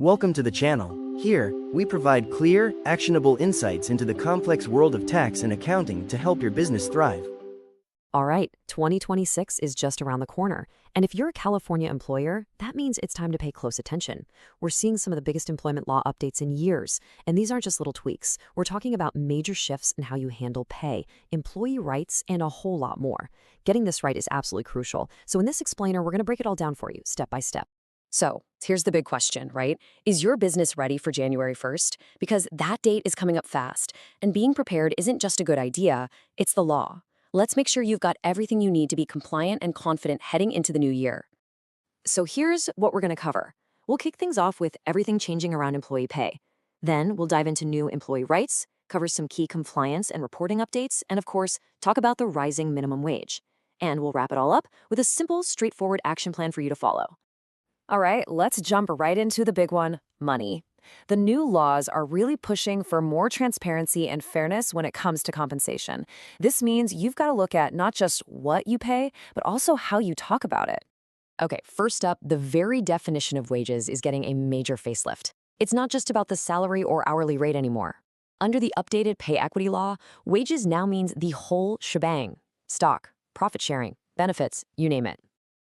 Welcome to the channel. Here, we provide clear, actionable insights into the complex world of tax and accounting to help your business thrive. All right, 2026 is just around the corner. And if you're a California employer, that means it's time to pay close attention. We're seeing some of the biggest employment law updates in years. And these aren't just little tweaks. We're talking about major shifts in how you handle pay, employee rights, and a whole lot more. Getting this right is absolutely crucial. So in this explainer, we're going to break it all down for you, step by step. So here's the big question, right? Is your business ready for January 1st? Because that date is coming up fast. And being prepared isn't just a good idea, it's the law. Let's make sure you've got everything you need to be compliant and confident heading into the new year. So here's what we're going to cover. We'll kick things off with everything changing around employee pay. Then we'll dive into new employee rights, cover some key compliance and reporting updates, and of course, talk about the rising minimum wage. And we'll wrap it all up with a simple, straightforward action plan for you to follow. All right, let's jump right into the big one, money. The new laws are really pushing for more transparency and fairness when it comes to compensation. This means you've got to look at not just what you pay, but also how you talk about it. Okay, first up, the very definition of wages is getting a major facelift. It's not just about the salary or hourly rate anymore. Under the updated pay equity law, wages now means the whole shebang: stock, profit sharing, benefits, you name it.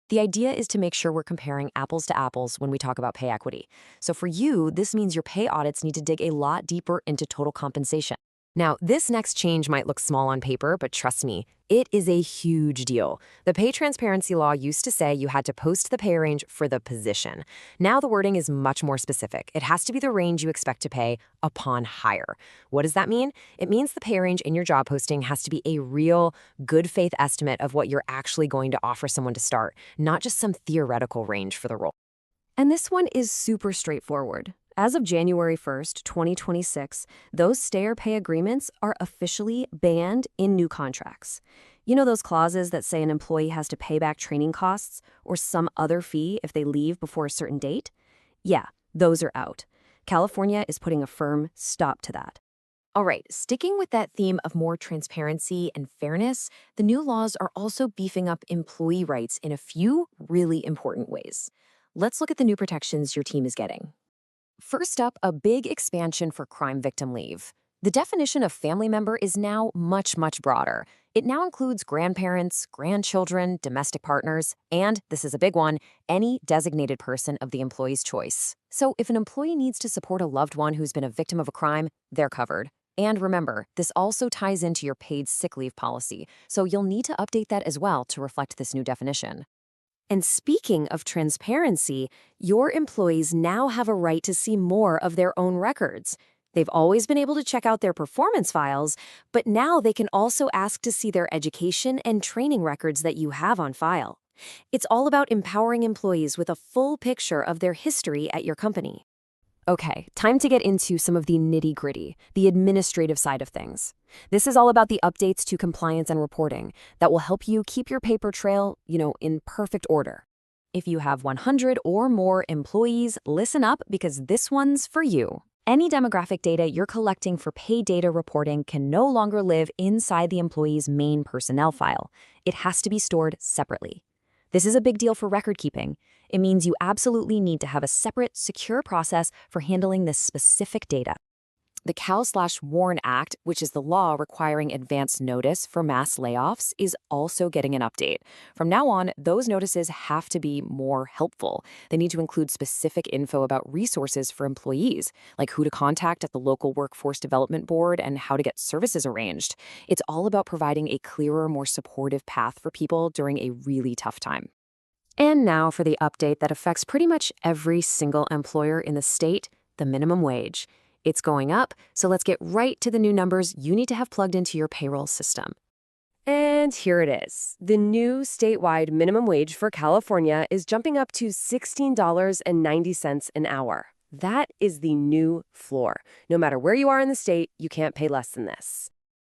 The idea is to make sure we're comparing apples to apples when we talk about pay equity. So for you, this means your pay audits need to dig a lot deeper into total compensation. Now, this next change might look small on paper, but trust me, it is a huge deal. The pay transparency law used to say you had to post the pay range for the position. Now the wording is much more specific. It has to be the range you expect to pay upon hire. What does that mean? It means the pay range in your job posting has to be a real, good faith estimate of what you're actually going to offer someone to start, not just some theoretical range for the role. And this one is super straightforward. As of January 1st, 2026, those stay-or pay agreements are officially banned in new contracts. You know those clauses that say an employee has to pay back training costs or some other fee if they leave before a certain date? Yeah, those are out. California is putting a firm stop to that. All right, sticking with that theme of more transparency and fairness, the new laws are also beefing up employee rights in a few really important ways. Let's look at the new protections your team is getting. First up, a big expansion for crime victim leave. The definition of family member is now much, much broader. It now includes grandparents, grandchildren, domestic partners, and, this is a big one, any designated person of the employee's choice. So if an employee needs to support a loved one who's been a victim of a crime, they're covered. And remember, this also ties into your paid sick leave policy, so you'll need to update that as well to reflect this new definition. And speaking of transparency, your employees now have a right to see more of their own records. They've always been able to check out their performance files, but now they can also ask to see their education and training records that you have on file. It's all about empowering employees with a full picture of their history at your company. Okay, time to get into some of the nitty-gritty, the administrative side of things. This is all about the updates to compliance and reporting that will help you keep your paper trail, in perfect order. If you have 100 or more employees, listen up because this one's for you. Any demographic data you're collecting for pay data reporting can no longer live inside the employee's main personnel file. It has to be stored separately. This is a big deal for record keeping. It means you absolutely need to have a separate, secure process for handling this specific data. The Cal/WARN Act, which is the law requiring advance notice for mass layoffs, is also getting an update. From now on, those notices have to be more helpful. They need to include specific info about resources for employees, like who to contact at the local workforce development board and how to get services arranged. It's all about providing a clearer, more supportive path for people during a really tough time. And now for the update that affects pretty much every single employer in the state, the minimum wage. It's going up, so let's get right to the new numbers you need to have plugged into your payroll system. And here it is. The new statewide minimum wage for California is jumping up to $16.90 an hour. That is the new floor. No matter where you are in the state, you can't pay less than this.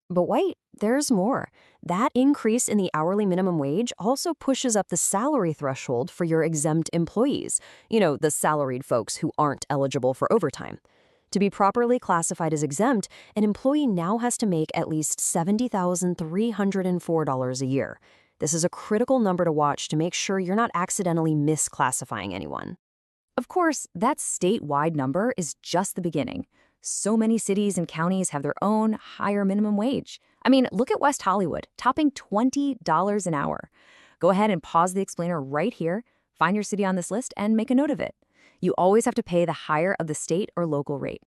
But wait, there's more. That increase in the hourly minimum wage also pushes up the salary threshold for your exempt employees. The salaried folks who aren't eligible for overtime. To be properly classified as exempt, an employee now has to make at least $70,304 a year. This is a critical number to watch to make sure you're not accidentally misclassifying anyone. Of course, that statewide number is just the beginning. So many cities and counties have their own higher minimum wage. I mean, look at West Hollywood, topping $20 an hour. Go ahead and pause the explainer right here, find your city on this list, and make a note of it. You always have to pay the higher of the state or local rate.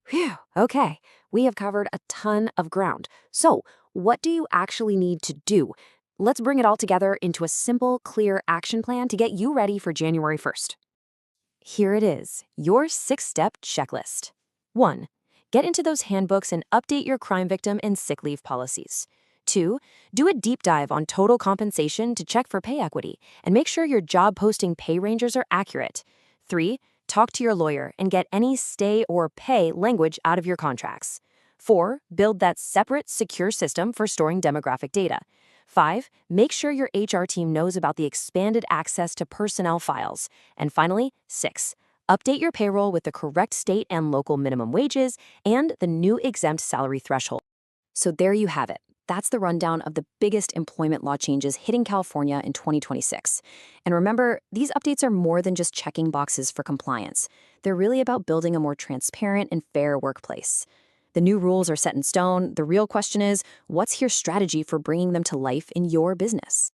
Phew, okay, we have covered a ton of ground. So, what do you actually need to do? Let's bring it all together into a simple, clear action plan to get you ready for January 1st. Here it is, your 6-step checklist. 1. Get into those handbooks and update your crime victim and sick leave policies. 2. Do a deep dive on total compensation to check for pay equity and make sure your job posting pay ranges are accurate. 3. Talk to your lawyer and get any stay or pay language out of your contracts. 4. Build that separate, secure system for storing demographic data. 5. Make sure your HR team knows about the expanded access to personnel files. And finally, 6. Update your payroll with the correct state and local minimum wages and the new exempt salary threshold. So there you have it. That's the rundown of the biggest employment law changes hitting California in 2026. And remember, these updates are more than just checking boxes for compliance. They're really about building a more transparent and fair workplace. The new rules are set in stone. The real question is, what's your strategy for bringing them to life in your business?